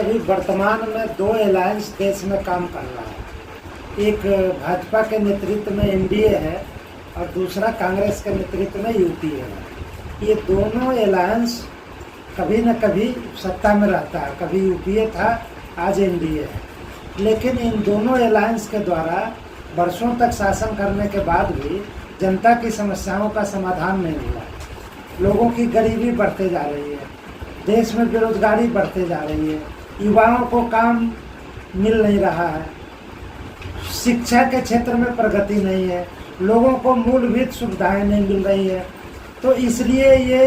अभी वर्तमान में दो अलायंस देश में काम कर रहा है। एक भाजपा के नेतृत्व में एनडीए है और दूसरा कांग्रेस के नेतृत्व में यूपीए है। ये दोनों अलायंस कभी न कभी सत्ता में रहता है, कभी यूपीए था, आज एनडीए है। लेकिन इन दोनों अलायंस के द्वारा वर्षों तक शासन करने के बाद भी जनता की समस्याओं का समाधान नहीं हुआ। लोगों की गरीबी बढ़ते जा रही है, देश में बेरोजगारी बढ़ते जा रही है, युवाओं को काम मिल नहीं रहा है, शिक्षा के क्षेत्र में प्रगति नहीं है, लोगों को मूलभूत सुविधाएं नहीं मिल रही है। तो इसलिए ये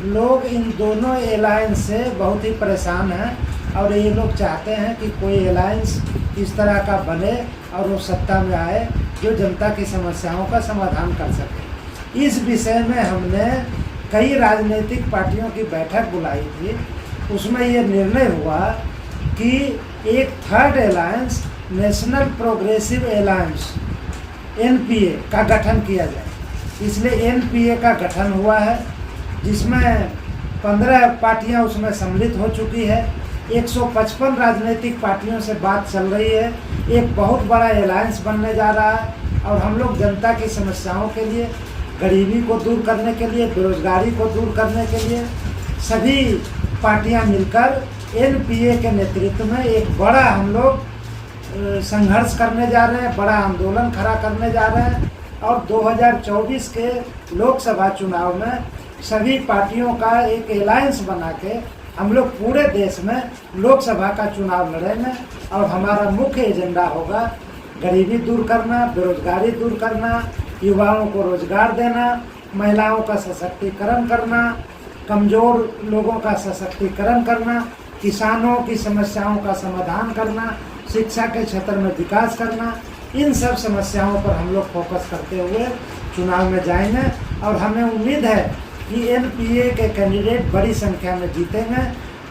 लोग इन दोनों अलायंस से बहुत ही परेशान हैं और ये लोग चाहते हैं कि कोई अलायंस इस तरह का बने और वो सत्ता में आए जो जनता की समस्याओं का समाधान कर सके। इस विषय में हमने कई राजनीतिक पार्टियों की बैठक बुलाई थी। उसमें ये निर्णय हुआ कि एक third alliance, national progressive alliance NPA का गठन किया जाए। इसलिए एनपीए का गठन हुआ है, जिसमें 15 पार्टियां उसमें सम्मिलित हो चुकी है। 155 राजनीतिक पार्टियों से बात चल रही है। एक बहुत बड़ा अलायंस बनने जा रहा है और हम लोग जनता की समस्याओं के लिए, गरीबी को दूर करने के लिए, बेरोजगारी को दूर करने के लिए सभी पार्टियां मिलकर एनपीए के नेतृत्व में एक बड़ा हम लोग संघर्ष करने जा रहे हैं, बड़ा आंदोलन खड़ा करने जा रहे हैं। और 2024 के लोकसभा चुनाव में सभी पार्टियों का एक अलायंस बना के हम लोग पूरे देश में लोकसभा का चुनाव लड़ेंगे और हमारा मुख्य एजेंडा होगा गरीबी दूर करना, बेरोजगारी दूर करना, युवाओं को रोजगार देना, महिलाओं का सशक्तिकरण करना, कमज़ोर लोगों का सशक्तिकरण करना, किसानों की समस्याओं का समाधान करना, शिक्षा के क्षेत्र में विकास करना। इन सब समस्याओं पर हम लोग फोकस करते हुए चुनाव में जाएंगे और हमें उम्मीद है कि एनपीए के कैंडिडेट बड़ी संख्या में जीतेंगे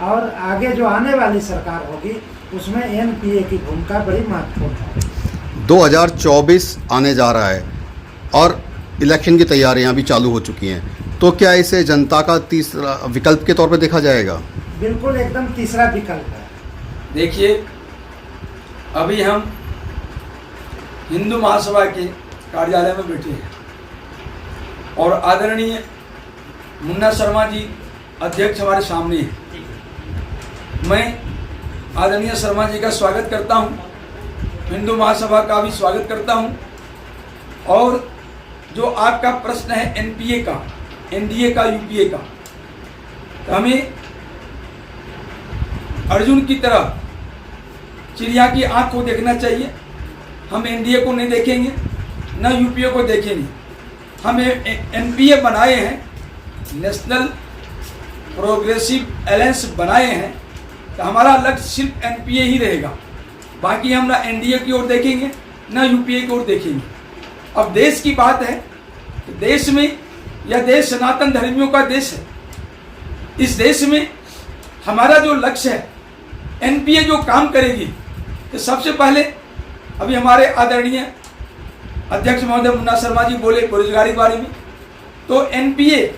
और आगे जो आने वाली सरकार होगी उसमें एनपीए की भूमिका बड़ी महत्वपूर्ण है। 2024 आने जा रहा है और इलेक्शन की तैयारियां भी चालू हो चुकी हैं, तो क्या इसे जनता का तीसरा विकल्प के तौर पर देखा जाएगा? बिल्कुल, एकदम तीसरा विकल्प है। देखिए, अभी हम हिंदू महासभा के कार्यालय में बैठे हैं और आदरणीय मुन्ना शर्मा जी अध्यक्ष हमारे सामने हैं। मैं आदरणीय शर्मा जी का स्वागत करता हूं, हिंदू महासभा का भी स्वागत करता हूं। और जो आपका प्रश्न है एनपीए का, एनडीए का, यूपीए का, तो हमें अर्जुन की तरह चिड़िया की आंख को देखना चाहिए। हम एनडीए को नहीं देखेंगे, न यूपीए को देखेंगे। हम एनपीए बनाए हैं, नेशनल प्रोग्रेसिव अलायंस बनाए हैं, तो हमारा लक्ष्य सिर्फ एनपीए ही रहेगा। बाकी हम ना एनडीए की ओर देखेंगे, ना यूपीए की ओर देखेंगे। अब देश की बात है तो देश में, यह देश सनातन धर्मियों का देश है। इस देश में हमारा जो लक्ष्य है, एनपीए जो काम करेगी, तो सबसे पहले अभी हमारे आदरणीय अध्यक्ष महोदय मुन्ना शर्मा जी बोले बेरोजगारी के बारे में, तो एनपीए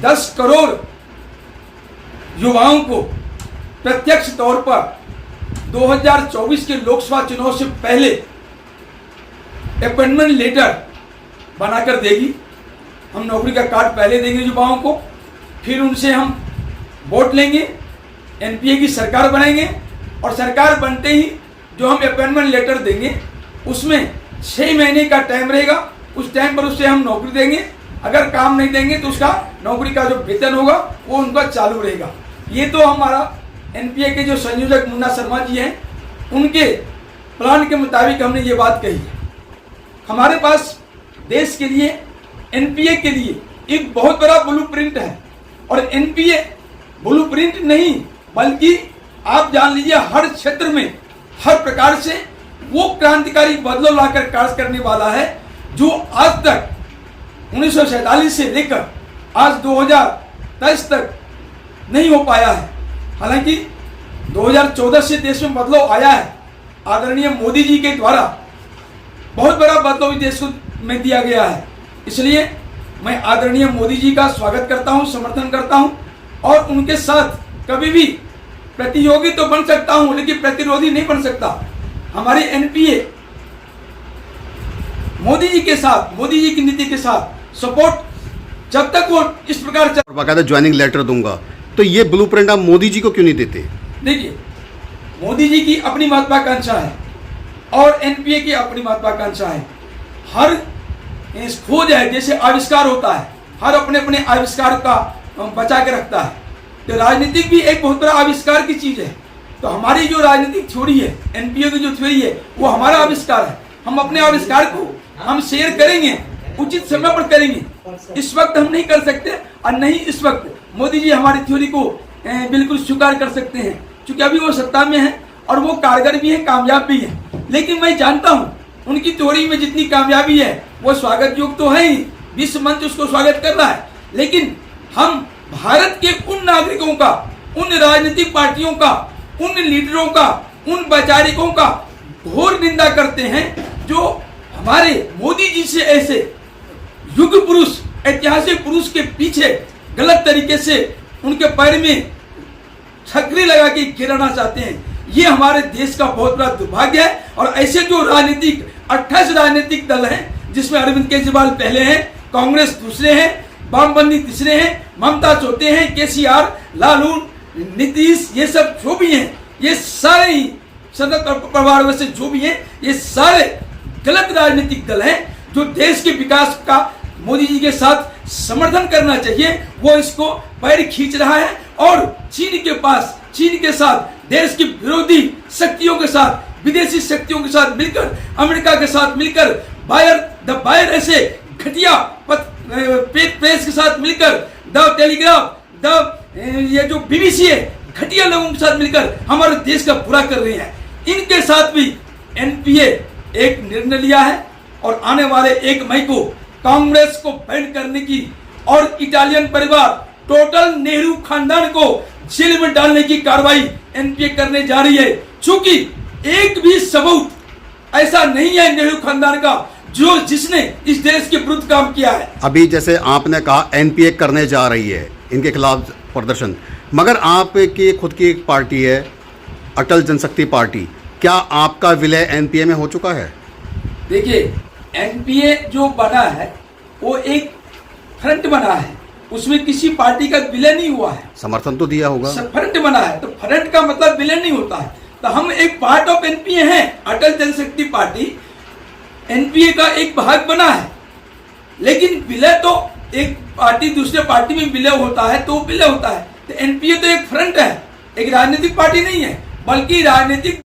10 करोड़ युवाओं को प्रत्यक्ष तौर पर 2024 के लोकसभा चुनाव से पहले अपॉइंटमेंट लेटर बनाकर देगी। हम नौकरी का कार्ड पहले देंगे युवाओं को, फिर उनसे हम वोट लेंगे, एनपीए की सरकार बनाएंगे और सरकार बनते ही जो हम अपॉइंटमेंट लेटर देंगे उसमें 6 महीने का टाइम रहेगा। उस टाइम पर उससे हम नौकरी देंगे। अगर काम नहीं देंगे तो उसका नौकरी का जो वेतन होगा वो उनका चालू रहेगा। ये तो हमारा एनपीए के जो संयोजक मुन्ना शर्मा जी हैं, उनके प्लान के मुताबिक हमने ये बात कही है। हमारे पास देश के लिए, एनपीए के लिए एक बहुत बड़ा ब्लूप्रिंट है। और एनपीए ब्लूप्रिंट नहीं, बल्कि आप जान लीजिए हर क्षेत्र में, हर प्रकार से वो क्रांतिकारी बदलाव लाकर कार्य करने वाला है जो आज तक 1947 से लेकर आज 2023 तक नहीं हो पाया है। हालांकि 2014 से देश में बदलाव आया है। आदरणीय मोदी जी के द्वारा बहुत बड़ा बदलाव देश को में दिया गया है। इसलिए मैं आदरणीय मोदी जी का स्वागत करता हूं, समर्थन करता हूं और उनके साथ कभी भी प्रतियोगी तो बन सकता हूं लेकिन प्रतिरोधी नहीं बन सकता। हमारी एनपीए मोदी जी के साथ, मोदी जी की नीति के साथ सपोर्ट जब तक वो इस प्रकार और बाकायदा ज्वाइनिंग लेटर दूंगा, तो ये ब्लूप्रिंट आप मोदी जी को क्यों नहीं देते? देखिए, मोदी जी की अपनी महत्वाकांक्षा है और एनपीए की अपनी महत्वाकांक्षा है। हर खोज है, जैसे आविष्कार होता है, हर अपने अपने आविष्कार का बचा के रखता है। तो राजनीतिक भी एक बहुत बड़ा आविष्कार की चीज है। तो हमारी जो राजनीतिक थ्योरी है, एनपीए की जो थ्योरी है, वो हमारा आविष्कार है। हम अपने आविष्कार को हम शेयर करेंगे, उचित समय पर करेंगे। इस वक्त हम नहीं कर सकते और नहीं इस वक्त मोदी जी हमारी थ्योरी को बिल्कुल स्वीकार कर सकते हैं, क्योंकि अभी वो सत्ता में है और वो कारगर भी है, कामयाब भी है। लेकिन मैं जानता हूँ उनकी थ्योरी में जितनी कामयाबी है वो स्वागत योग्य तो है ही, विश्व मंच उसको स्वागत कर रहा है। लेकिन हम भारत के उन नागरिकों का, उन राजनीतिक पार्टियों का, उन लीडरों का, उन वैचारिकों का घोर निंदा करते हैं जो हमारे मोदी जी से ऐसे युग पुरुष, ऐतिहासिक पुरुष के पीछे गलत तरीके से उनके पैर में छकरी लगा के गिराना चाहते हैं। ये हमारे देश का बहुत बड़ा दुर्भाग्य है। और ऐसे जो राजनीतिक 28 राजनीतिक दल हैं, जिसमें अरविंद केजरीवाल पहले हैं, कांग्रेस दूसरे हैं, वामपंथी तीसरे हैं, ममता चौथे हैं, केसीआर, लालू, नीतीश, ये सब जो भी हैं, ये सारे ही शरद पवार वैसे जो भी हैं, ये सारे गलत राजनीतिक दल हैं जो देश के विकास का मोदी जी के साथ समर्थन करना चाहिए, वो इसको पैर खींच रहा है। और चीन के साथ, देश की विरोधी शक्तियों के साथ, विदेशी शक्तियों के साथ मिलकर, अमेरिका के साथ मिलकर, द बायर ऐसे घटिया प्रेस के साथ मिलकर, द टेलीग्राफ, ये जो बीबीसी है, घटिया लोगों के साथ मिलकर हमारे देश का बुरा कर रहे हैं। इनके साथ भी एनपीए एक निर्णय लिया है और आने वाले 1 मई को कांग्रेस को बैंड करने की और इटालियन परिवार, टोटल नेहरू खानदान को जेल में डालने की कार्रवाई एनपीए करने जा रही है। चूंकि एक भी सबूत ऐसा नहीं है नेहरू खानदान का जिसने इस देश के विरुद्ध काम किया है। अभी जैसे आपने कहा एनपीए करने जा रही है इनके खिलाफ प्रदर्शन, मगर आपकी खुद की एक पार्टी है अटल जनशक्ति पार्टी, क्या आपका विलय एनपीए में हो चुका है? देखिए, एनपीए जो बना है वो एक फ्रंट बना है, उसमें किसी पार्टी का विलय नहीं हुआ है। समर्थन तो दिया होगा। फ्रंट बना है तो फ्रंट का मतलब विलय नहीं होता है। तो हम एक पार्ट ऑफ एनपीए हैं। अटल जनशक्ति पार्टी एनपीए का एक भाग बना है, लेकिन विलय तो एक पार्टी दूसरे पार्टी में विलय होता है तो विलय होता है। तो एनपीए तो एक फ्रंट है, एक राजनीतिक पार्टी नहीं है, बल्कि राजनीतिक